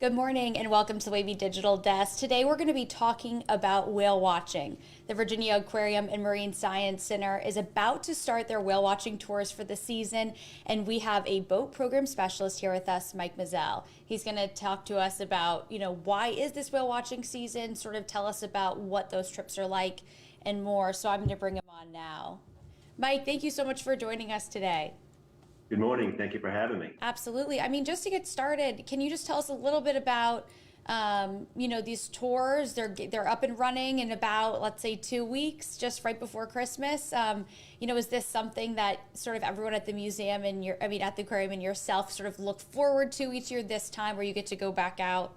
Good morning and welcome to the Wavy Digital Desk. Today we're going to be talking about whale watching. The Virginia Aquarium and Marine Science Center is about to start their whale watching tours for the season, and we have a boat program specialist here with us, Mike Mizell. He's going to talk to us about, why is this whale watching season, sort of tell us about what those trips are like and more. So I'm going to bring him on now. Mike, thank you so much for joining us today. Good morning. Thank you for having me. Absolutely. I mean, just to get started, can you just tell us a little bit about, these tours? They're up and running in about, let's say, 2 weeks, just right before Christmas. Is this something that sort of everyone at the museum and at the aquarium and yourself sort of look forward to each year this time, where you get to go back out?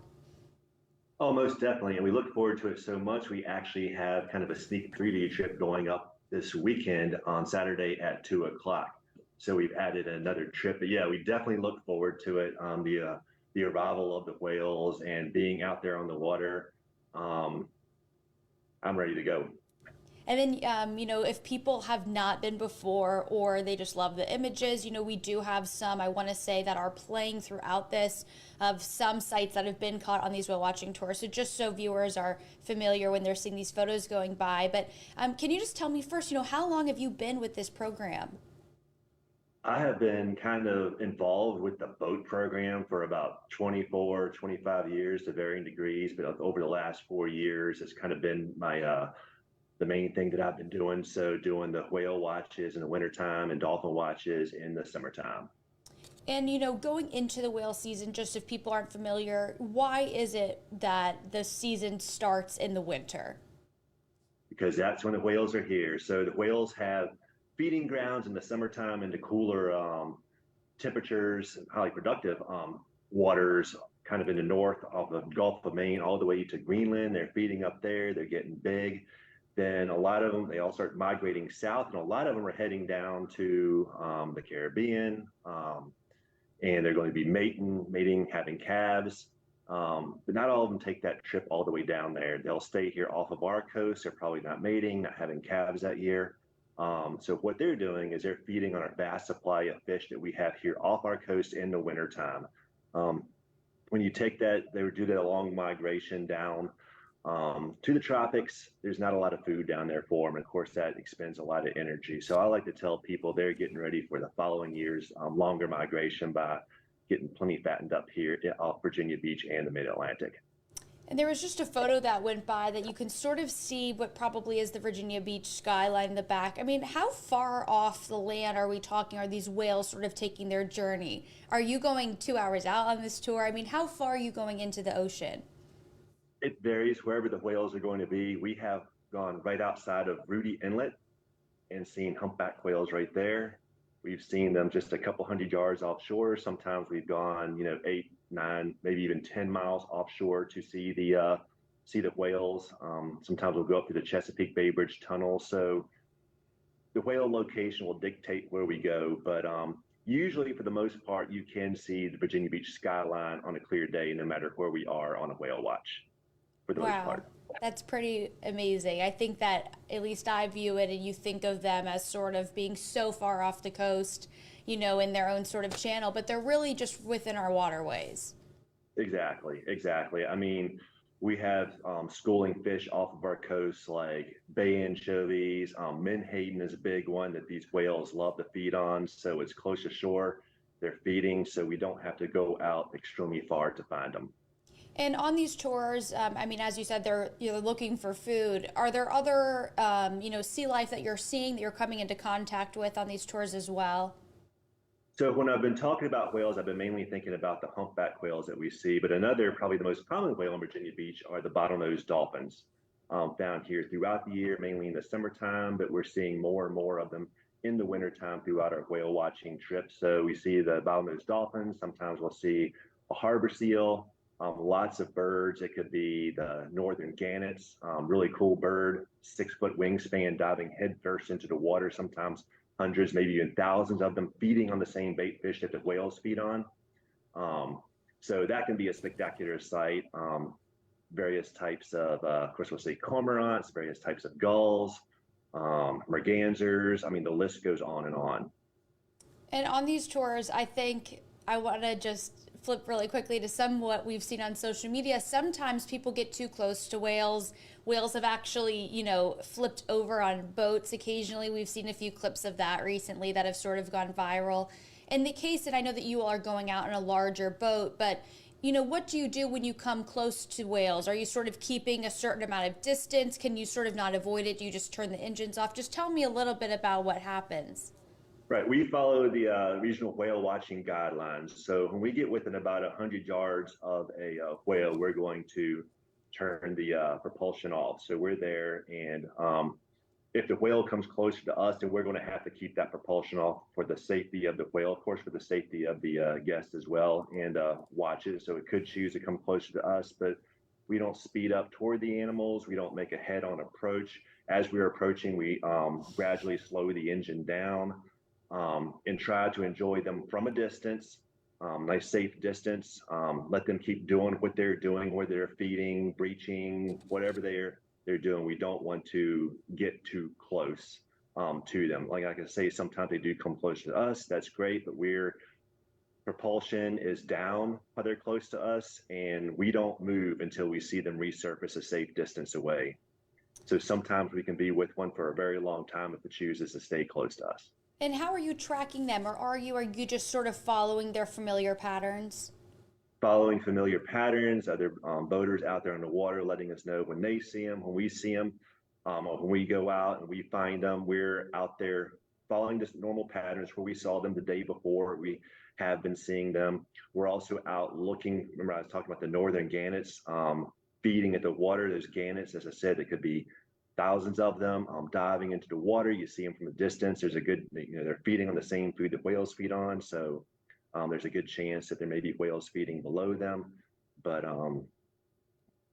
Oh, most definitely. And we look forward to it so much. We actually have kind of a sneak preview trip going up this weekend on Saturday at 2 o'clock. So we've added another trip. But yeah, we definitely look forward to it. The arrival of the whales and being out there on the water. Um, I'm ready to go. And then, if people have not been before or they just love the images, we do have some, I want to say, that are playing throughout this of some sites that have been caught on these whale watching tours. So just so viewers are familiar when they're seeing these photos going by. But can you just tell me first, how long have you been with this program? I have been kind of involved with the boat program for about 24, 25 years to varying degrees, but over the last 4 years, it's kind of been the main thing that I've been doing. So doing the whale watches in the wintertime and dolphin watches in the summertime. And going into the whale season, just if people aren't familiar, why is it that the season starts in the winter? Because that's when the whales are here. So the whales have feeding grounds in the summertime into cooler temperatures, highly productive waters, kind of in the north of the Gulf of Maine, all the way to Greenland. They're feeding up there. They're getting big. Then a lot of them, they all start migrating south, and a lot of them are heading down to the Caribbean, and they're going to be mating, having calves. But not all of them take that trip all the way down there. They'll stay here off of our coast. They're probably not mating, not having calves that year. So what they're doing is they're feeding on our vast supply of fish that we have here off our coast in the wintertime. Um, when you take that, they would do that long migration down to the tropics. There's not a lot of food down there for them. And of course, that expends a lot of energy. So I like to tell people they're getting ready for the following year's longer migration by getting plenty fattened up here off Virginia Beach and the Mid-Atlantic. And there was just a photo that went by that you can sort of see what probably is the Virginia Beach skyline in the back. I mean, how far off the land are we talking? Are these whales sort of taking their journey? Are you going 2 hours out on this tour? I mean, how far are you going into the ocean? It varies wherever the whales are going to be. We have gone right outside of Rudy Inlet and seen humpback whales right there. We've seen them just a couple hundred yards offshore. Sometimes we've gone, 8, 9, maybe even 10 miles offshore to see the whales. Sometimes we'll go up to the Chesapeake Bay Bridge Tunnel. So the whale location will dictate where we go, but usually for the most part, you can see the Virginia Beach skyline on a clear day, no matter where we are on a whale watch, for the most Wow, part. that's pretty amazing. I think that at least I view it, and you think of them as sort of being so far off the coast, in their own sort of channel, but they're really just within our waterways. Exactly, exactly. I mean, we have schooling fish off of our coast like bay anchovies. Menhaden is a big one that these whales love to feed on. So it's close to shore. They're feeding, so we don't have to go out extremely far to find them. And on these tours, as you said, they're looking for food. Are there other sea life that you're seeing that you're coming into contact with on these tours as well? So when I've been talking about whales, I've been mainly thinking about the humpback whales that we see, but another, probably the most common whale in Virginia Beach are the bottlenose dolphins, found here throughout the year, mainly in the summertime, but we're seeing more and more of them in the wintertime throughout our whale watching trips. So we see the bottlenose dolphins. Sometimes we'll see a harbor seal, lots of birds. It could be the northern gannets, really cool bird, 6 foot wingspan, diving headfirst into the water, sometimes hundreds, maybe even thousands of them feeding on the same bait fish that the whales feed on. So that can be a spectacular sight. Various types of course, we'll see cormorants, various types of gulls, mergansers. I mean, the list goes on and on. And on these tours, I think I want to just flip really quickly to some what we've seen on social media. Sometimes people get too close to whales. Whales have actually, flipped over on boats occasionally. We've seen a few clips of that recently that have sort of gone viral. In the case, and I know that you all are going out in a larger boat, but what do you do when you come close to whales? Are you sort of keeping a certain amount of distance? Can you sort of not avoid it? Do you just turn the engines off? Just tell me a little bit about what happens. Right. We follow the regional whale watching guidelines. So when we get within about 100 yards of a whale, we're going to turn the propulsion off. So we're there, and if the whale comes closer to us, then we're going to have to keep that propulsion off for the safety of the whale, of course, for the safety of the guest as well, and watch it. So it could choose to come closer to us, but we don't speed up toward the animals. We don't make a head-on approach. As we're approaching, we gradually slow the engine down and try to enjoy them from a distance, nice safe distance. Let them keep doing what they're doing, whether they're feeding, breaching, whatever they're doing. We don't want to get too close to them. Like I can say, sometimes they do come close to us. That's great, but propulsion is down while they're close to us, and we don't move until we see them resurface a safe distance away. So sometimes we can be with one for a very long time if it chooses to stay close to us. And how are you tracking them, or are you just sort of following their familiar patterns? Following familiar patterns, other boaters out there in the water letting us know when they see them, when we see them, or when we go out and we find them, we're out there following just normal patterns where we saw them the day before. We have been seeing them. We're also out looking. Remember, I was talking about the northern gannets feeding at the water. Those gannets, as I said, it could be thousands of them diving into the water. You see them from a distance. There's a good, they're feeding on the same food that whales feed on. So there's a good chance that there may be whales feeding below them. But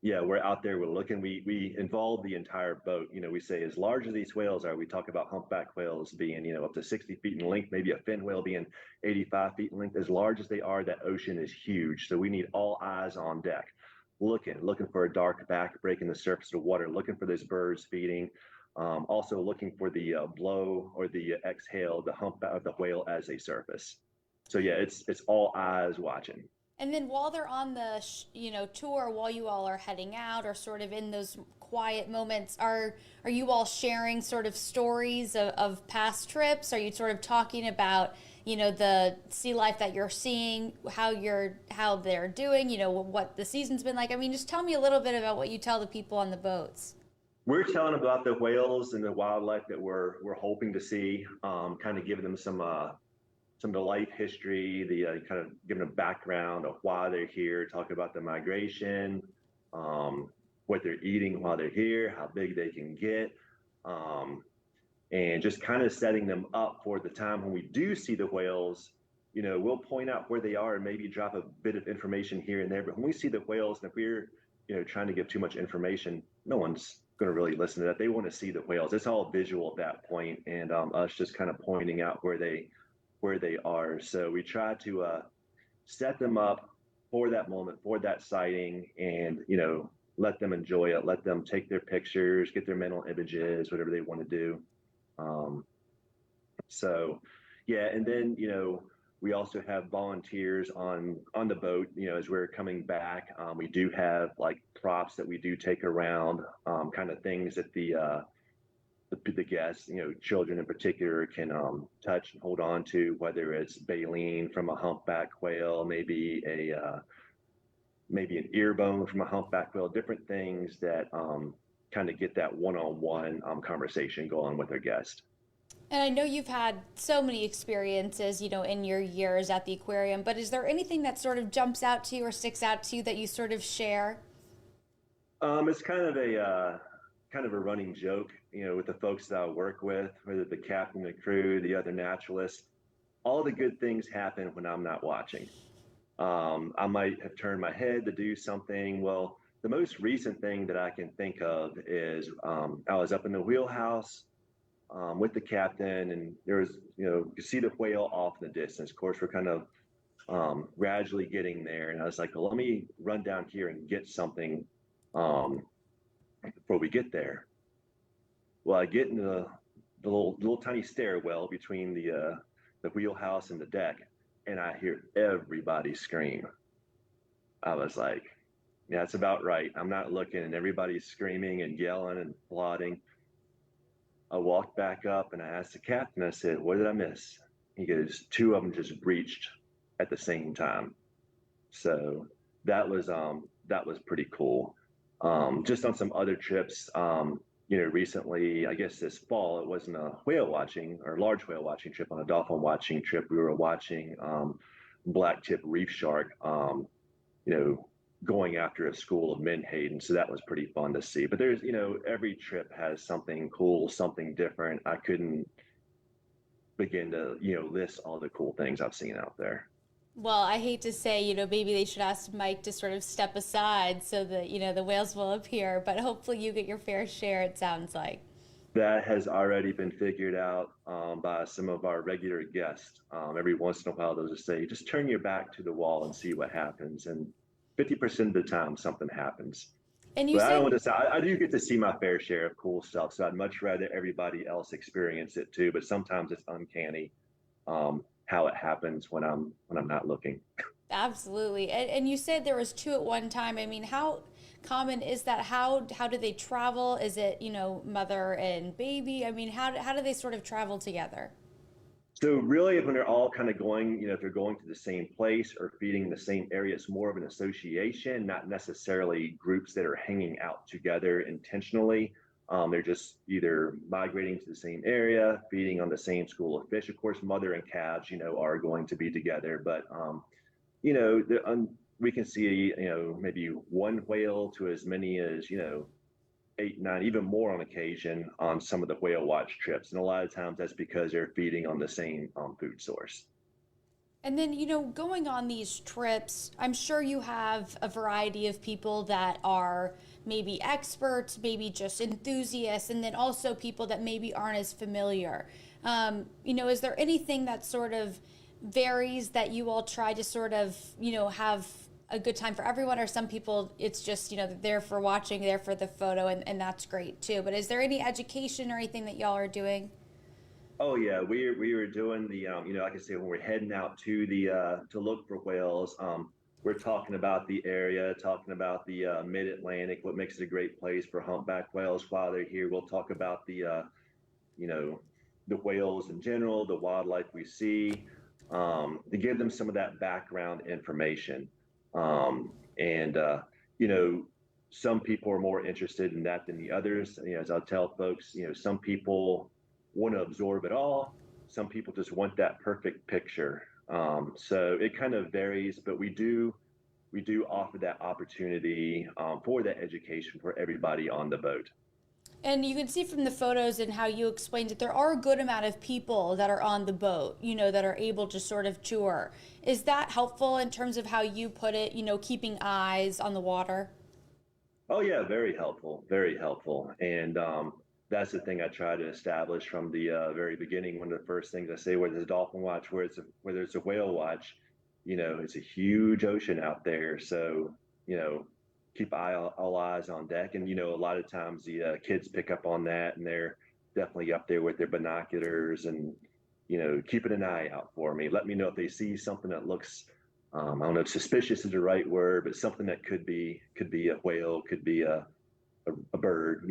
yeah, we're out there, we're looking, we involve the entire boat. We say as large as these whales are, we talk about humpback whales being, up to 60 feet in length, maybe a fin whale being 85 feet in length. As large as they are, that ocean is huge. So we need all eyes on deck. Looking for a dark back breaking the surface of the water, looking for those birds feeding, also looking for the blow or the exhale, the hump of the whale as they surface. So yeah, it's all eyes watching. And then while they're on the tour, while you all are heading out or sort of in those quiet moments, are you all sharing sort of stories of past trips? Are you sort of talking about the sea life that you're seeing, how they're doing, what the season's been like? I mean, just tell me a little bit about what you tell the people on the boats. We're telling about the whales and the wildlife that we're hoping to see, kind of giving them some of the life history, the kind of giving a background of why they're here, talking about the migration, what they're eating while they're here, how big they can get, and just kind of setting them up for the time when we do see the whales. We'll point out where they are and maybe drop a bit of information here and there. But when we see the whales, and if we're trying to give too much information, no one's going to really listen to that. They want to see the whales. It's all visual at that point, and us just kind of pointing out where they are. So we try to set them up for that moment, for that sighting, and let them enjoy it, let them take their pictures, get their mental images, whatever they want to do. So yeah, and then we also have volunteers on the boat. As we're coming back, we do have like props that we do take around, kind of things that the guests, children in particular, can touch and hold on to, whether it's baleen from a humpback whale, maybe an ear bone from a humpback whale, different things that kind of get that one-on-one conversation going with their guest. And I know you've had so many experiences, in your years at the aquarium, but is there anything that sort of jumps out to you or sticks out to you that you sort of share? It's kind of a running joke, with the folks that I work with, whether the captain, the crew, the other naturalists. All the good things happen when I'm not watching. I might have turned my head to do something. Well, the most recent thing that I can think of is I was up in the wheelhouse with the captain, and there was, you could see the whale off in the distance. Of course, we're kind of gradually getting there, and I was like, well, let me run down here and get something before we get there. Well, I get in the little tiny stairwell between the wheelhouse and the deck, and I hear everybody scream. I was like, yeah, that's about right. I'm not looking, and everybody's screaming and yelling and applauding. I walked back up and I asked the captain, I said, what did I miss? He goes, two of them just breached at the same time. So that was pretty cool. Just on some other trips, recently, I guess this fall, it wasn't a whale watching or large whale watching trip. On a dolphin watching trip, we were watching black tip reef shark, you know, going after a school of menhaden. So that was pretty fun to see. But there's, every trip has something cool, something different. I couldn't begin to, list all the cool things I've seen out there. Well, I hate to say, maybe they should ask Mike to sort of step aside so that, the whales will appear, but hopefully you get your fair share, it sounds like. That has already been figured out by some of our regular guests. Every once in a while, they'll just say, just turn your back to the wall and see what happens. And 50% of the time, something happens. And you But I don't said want to say, I do get to see my fair share of cool stuff. So I'd much rather everybody else experience it too. But sometimes it's uncanny how it happens when I'm not looking. absolutely. And you said there was two at one time. I mean, how common is that? How do they travel? Is it, mother and baby? I mean, how do they sort of travel together? So really, when they're all kind of going, if they're going to the same place or feeding in the same area, it's more of an association, not necessarily groups that are hanging out together intentionally. They're just either migrating to the same area, feeding on the same school of fish. Of course, mother and calves, are going to be together, but we can see, maybe one whale to as many as, eight, nine, even more on occasion on some of the whale watch trips. And a lot of times that's because they're feeding on the same food source. And then, going on these trips, I'm sure you have a variety of people that are maybe experts, maybe just enthusiasts, and then also people that maybe aren't as familiar. Is there anything that sort of varies that you all try to sort of, have a good time for everyone, or some people it's just, there for watching, there for the photo, and that's great too. But is there any education or anything that y'all are doing? Oh yeah, we were doing the like I say, when we're heading out to the to look for whales, we're talking about the area, talking about the mid-Atlantic, what makes it a great place for humpback whales while they're here. We'll talk about the you know the whales in general, the wildlife we see, to give them some of that background information. And you know, some people are more interested in that than the others. As I'll tell folks, some people want to absorb it all. Some people just want that perfect picture. So it kind of varies, but we do offer that opportunity for that education for everybody on the boat. And you can see from the photos and how you explained it, there are a good amount of people that are on the boat, that are able to sort of tour. Is that helpful in terms of how you put it, keeping eyes on the water? Oh yeah, very helpful, very helpful. And that's the thing I try to establish from the very beginning. One of the first things I say, whether it's a dolphin watch, whether it's a whale watch, it's a huge ocean out there. So, you know, keep all eyes on deck. And, a lot of times the kids pick up on that and they're definitely up there with their binoculars and, keeping an eye out for me. Let me know if they see something that looks, I don't know if suspicious is the right word, but something that could be a whale, could be a bird,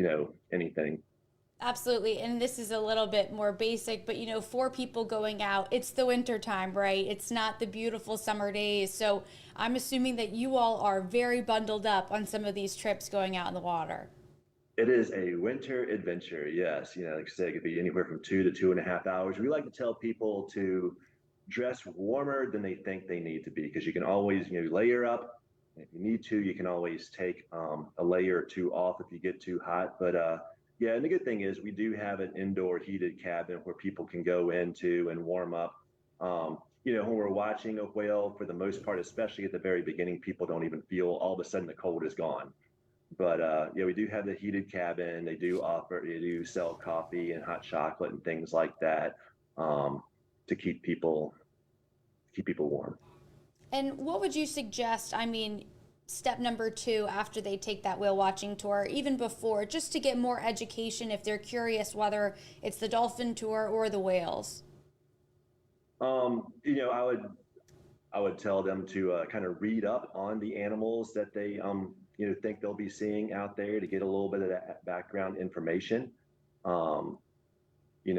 anything. Absolutely. And this is a little bit more basic, but for people going out, it's the winter time, right? It's not the beautiful summer days. So I'm assuming that you all are very bundled up on some of these trips going out in the water. It is a winter adventure, yes. Like I said, it could be anywhere from 2 to 2.5 hours. We like to tell people to dress warmer than they think they need to be because you can always, layer up. If you need to, you can always take a layer or two off if you get too hot. But yeah, and the good thing is we do have an indoor heated cabin where people can go into and warm up. When we're watching a whale, for the most part, especially at the very beginning, people don't even feel all of a sudden the cold is gone. But yeah, we do have the heated cabin. They do sell coffee and hot chocolate and things like that to keep people warm. And what would you suggest? I mean, step number two after they take that whale watching tour, even before, just to get more education if they're curious whether it's the dolphin tour or the whales? I would I would tell them to kind of read up on the animals that they think they'll be seeing out there to get a little bit of that background information. Um, you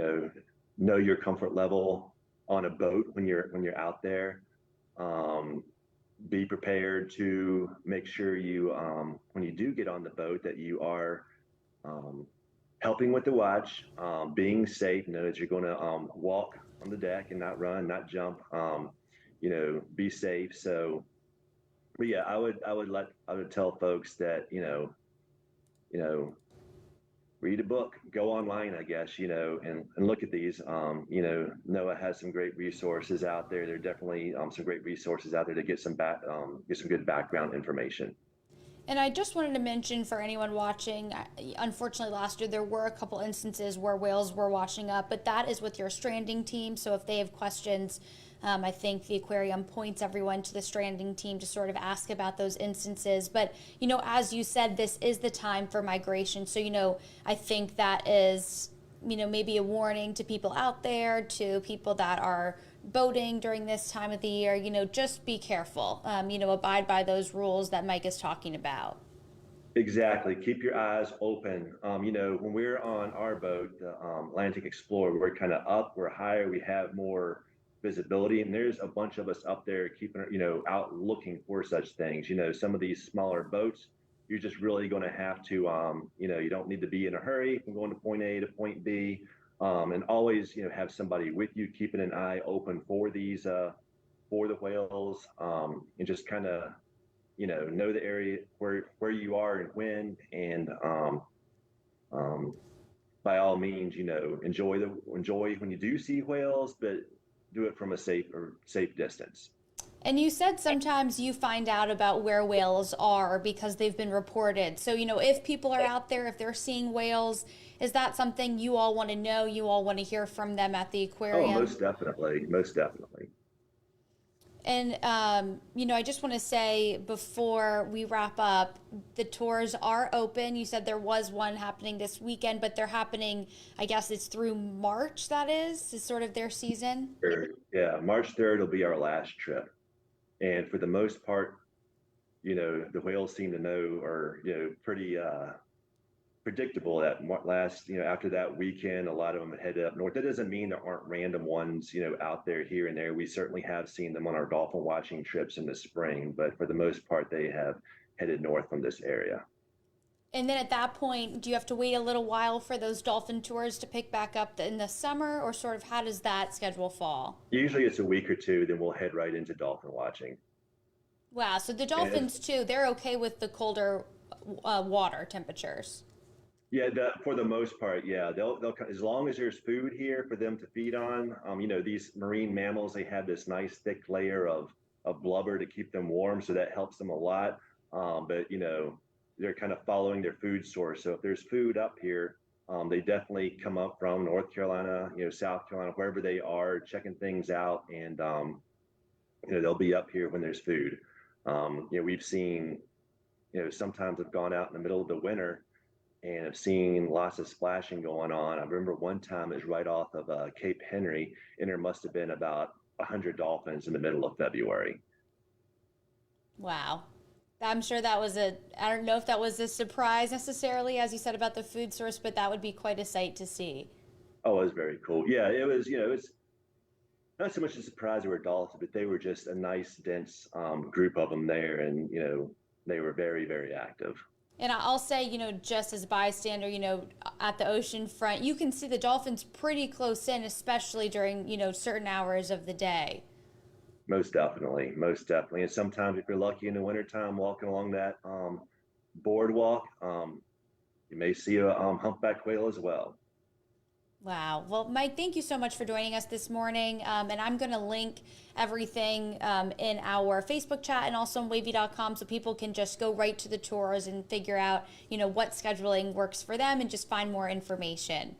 know your comfort level on a boat when you're out there. Um, be prepared to make sure you when you do get on the boat that you are um, helping with the watch, being safe. Know that you're going to walk on the deck and not run, not jump. Be safe. So, but yeah, I would tell folks that you know read a book, go online, I guess, and look at these. NOAA has some great resources out there. There are definitely some great resources out there to get get some good background information. And I just wanted to mention for anyone watching, unfortunately last year there were a couple instances where whales were washing up, but that is with your stranding team. So if they have questions, I think the aquarium points everyone to the stranding team to sort of ask about those instances. But, as you said, this is the time for migration. So, I think that is, maybe a warning to people out there, to people that are boating during this time of the year, just be careful, abide by those rules that Mike is talking about. Exactly. Keep your eyes open. When we're on our boat, the Atlantic Explorer, we're kind of up, we're higher, we have more visibility, and there's a bunch of us up there keeping, out looking for such things. Some of these smaller boats, you're just really going to have to, you don't need to be in a hurry from going to point A to point B, and always, have somebody with you, keeping an eye open for these, for the whales, and just kind of know the area where you are and when, and by all means, enjoy when you do see whales, but do it from a safe distance. And you said sometimes you find out about where whales are because they've been reported. So, if people are out there, if they're seeing whales, is that something you all want to know? You all want to hear from them at the aquarium? Oh, most definitely. Most definitely. And, I just want to say before we wrap up, the tours are open. You said there was one happening this weekend, but they're happening, I guess it's through March, is sort of their season. Yeah, March 3rd will be our last trip. And for the most part, the whales seem to know, or, pretty predictable that after that weekend, a lot of them head up north. That doesn't mean there aren't random ones, out there here and there. We certainly have seen them on our dolphin watching trips in the spring, but for the most part, they have headed north from this area. And then at that point, do you have to wait a little while for those dolphin tours to pick back up in the summer, or sort of how does that schedule fall? Usually it's a week or two, then we'll head right into dolphin watching. Wow, so the dolphins too, they're okay with the colder water temperatures. Yeah, for the most part, yeah, they'll as long as there's food here for them to feed on. These marine mammals, they have this nice thick layer of blubber to keep them warm, so that helps them a lot. But they're kind of following their food source. So if there's food up here, they definitely come up from North Carolina, South Carolina, wherever they are, checking things out, and they'll be up here when there's food. We've seen, sometimes have gone out in the middle of the winter and have seen lots of splashing going on. I remember one time it was right off of Cape Henry, and there must have been about 100 dolphins in the middle of February. Wow. I'm sure that was I don't know if that was a surprise necessarily, as you said about the food source, but that would be quite a sight to see. Oh, it was very cool. Yeah, it was, it's not so much a surprise they were dolphins, but they were just a nice, dense group of them there. And, they were very, very active. And I'll say, just as a bystander, at the ocean front, you can see the dolphins pretty close in, especially during, certain hours of the day. Most definitely, most definitely. And sometimes if you're lucky in the wintertime walking along that boardwalk, you may see a humpback whale as well. Wow. Well, Mike, thank you so much for joining us this morning. And I'm going to link everything in our Facebook chat and also on wavy.com so people can just go right to the tours and figure out, what scheduling works for them and just find more information.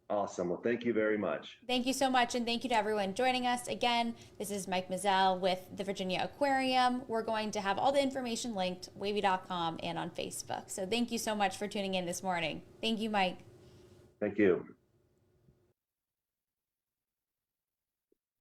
Awesome. Well, thank you very much. Thank you so much. And thank you to everyone joining us. Again, this is Mike Mizell with the Virginia Aquarium. We're going to have all the information linked, wavy.com and on Facebook. So thank you so much for tuning in this morning. Thank you, Mike. Thank you.